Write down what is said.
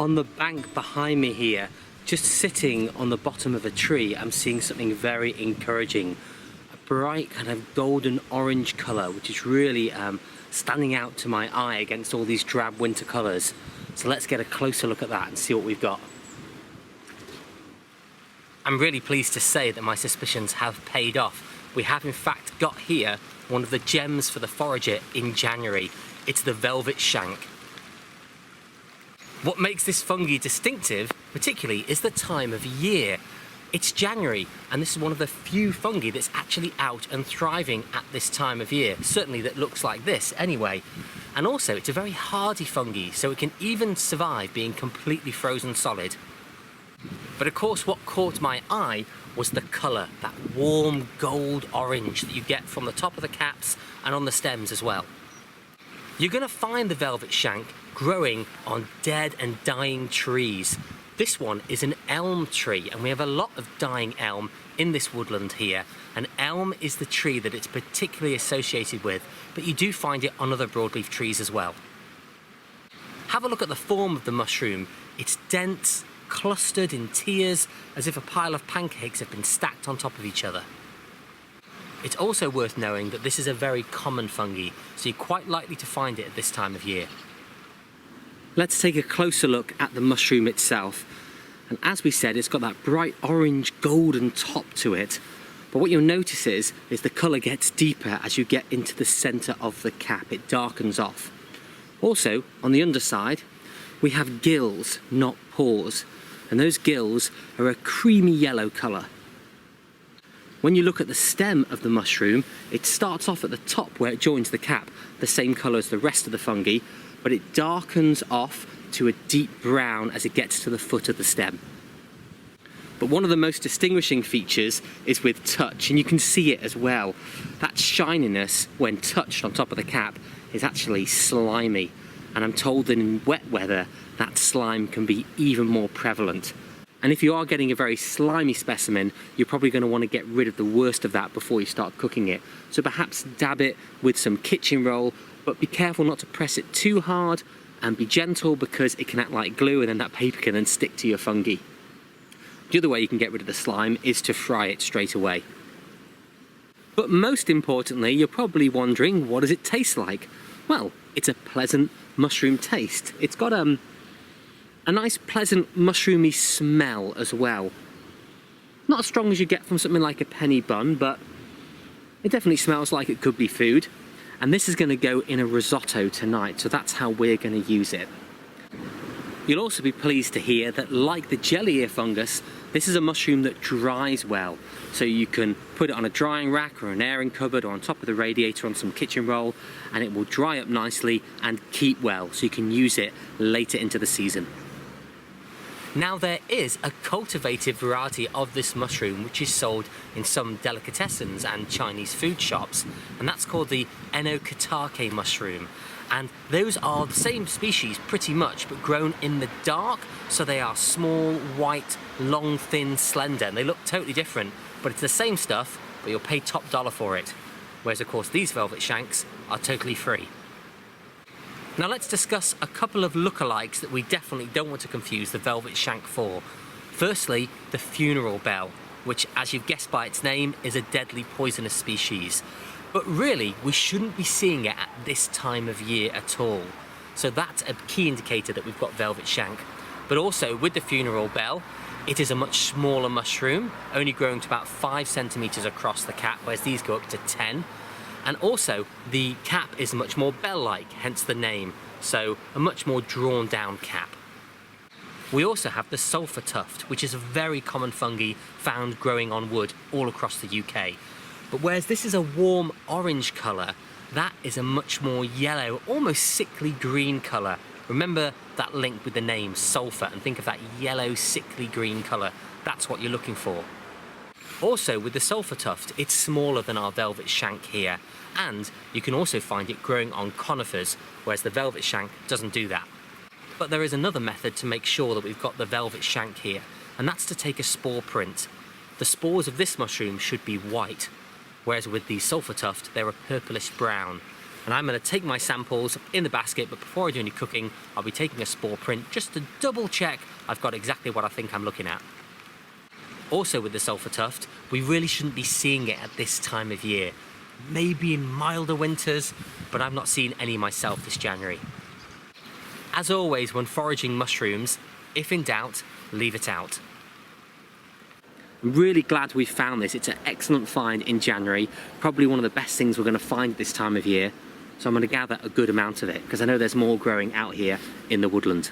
On the bank behind me here, just sitting on the bottom of a tree, I'm seeing something very encouraging. A bright kind of golden orange colour, which is really standing out to my eye against all these drab winter colours. So let's get a closer look at that and see what we've got. I'm really pleased to say that my suspicions have paid off. We have in fact got here one of the gems for the forager in January. It's the Velvet Shank. What makes this fungi distinctive, particularly, is the time of year. It's January, and this is one of the few fungi that's actually out and thriving at this time of year. Certainly that looks like this, anyway. And also, it's a very hardy fungi, so it can even survive being completely frozen solid. But of course, what caught my eye was the colour, that warm gold orange that you get from the top of the caps and on the stems as well. You're going to find the Velvet Shank growing on dead and dying trees. This one is an elm tree, and we have a lot of dying elm in this woodland here. And elm is the tree that it's particularly associated with, but you do find it on other broadleaf trees as well. Have a look at the form of the mushroom. It's dense, clustered in tiers, as if a pile of pancakes have been stacked on top of each other. It's also worth knowing that this is a very common fungi, so you're quite likely to find it at this time of year. Let's take a closer look at the mushroom itself. And as we said, it's got that bright orange golden top to it. But what you'll notice is the colour gets deeper as you get into the centre of the cap. It darkens off. Also, on the underside, we have gills, not pores. And those gills are a creamy yellow colour. When you look at the stem of the mushroom, it starts off at the top where it joins the cap, the same colour as the rest of the fungi, but it darkens off to a deep brown as it gets to the foot of the stem. But one of the most distinguishing features is with touch, and you can see it as well. That shininess, when touched on top of the cap, is actually slimy. And I'm told that in wet weather, that slime can be even more prevalent. And if you are getting a very slimy specimen, you're probably going to want to get rid of the worst of that before you start cooking it. So perhaps dab it with some kitchen roll, but be careful not to press it too hard, and be gentle because it can act like glue, and then that paper can then stick to your fungi. The other way you can get rid of the slime is to fry it straight away. But most importantly, you're probably wondering, what does it taste like? Well, it's a pleasant mushroom taste. It's got a nice pleasant mushroomy smell as well. Not as strong as you get from something like a penny bun, but it definitely smells like it could be food. And this is going to go in a risotto tonight, so that's how we're going to use it. You'll also be pleased to hear that, like the jelly ear fungus, this is a mushroom that dries well. So you can put it on a drying rack or an airing cupboard or on top of the radiator on some kitchen roll, and it will dry up nicely and keep well, so you can use it later into the season. Now, there is a cultivated variety of this mushroom which is sold in some delicatessens and Chinese food shops, and that's called the Enokatake mushroom. And those are the same species pretty much, but grown in the dark, so they are small, white, long, thin, slender, and they look totally different, but it's the same stuff, but you'll pay top dollar for it. Whereas of course these velvet shanks are totally free. Now let's discuss a couple of lookalikes that we definitely don't want to confuse the velvet shank for. Firstly, the funeral bell, which, as you've guessed by its name, is a deadly poisonous species. But really, we shouldn't be seeing it at this time of year at all. So that's a key indicator that we've got velvet shank. But also, with the funeral bell, it is a much smaller mushroom, only growing to about 5 centimeters across the cap, whereas these go up to 10. And also, the cap is much more bell-like, hence the name, so a much more drawn-down cap. We also have the sulphur tuft, which is a very common fungi found growing on wood all across the UK. But whereas this is a warm orange colour, that is a much more yellow, almost sickly green colour. Remember that link with the name sulphur, and think of that yellow, sickly green colour. That's what you're looking for. Also, with the sulphur tuft, it's smaller than our velvet shank here, and you can also find it growing on conifers, whereas the velvet shank doesn't do that. But there is another method to make sure that we've got the velvet shank here, and that's to take a spore print. The spores of this mushroom should be white, whereas with the sulphur tuft, they're a purplish brown. And I'm going to take my samples in the basket, but before I do any cooking, I'll be taking a spore print just to double check I've got exactly what I think I'm looking at. Also with the sulphur tuft, we really shouldn't be seeing it at this time of year. Maybe in milder winters, but I've not seen any myself this January. As always, when foraging mushrooms, if in doubt, leave it out. I'm really glad we found this. It's an excellent find in January. Probably one of the best things we're going to find this time of year. So I'm going to gather a good amount of it because I know there's more growing out here in the woodland.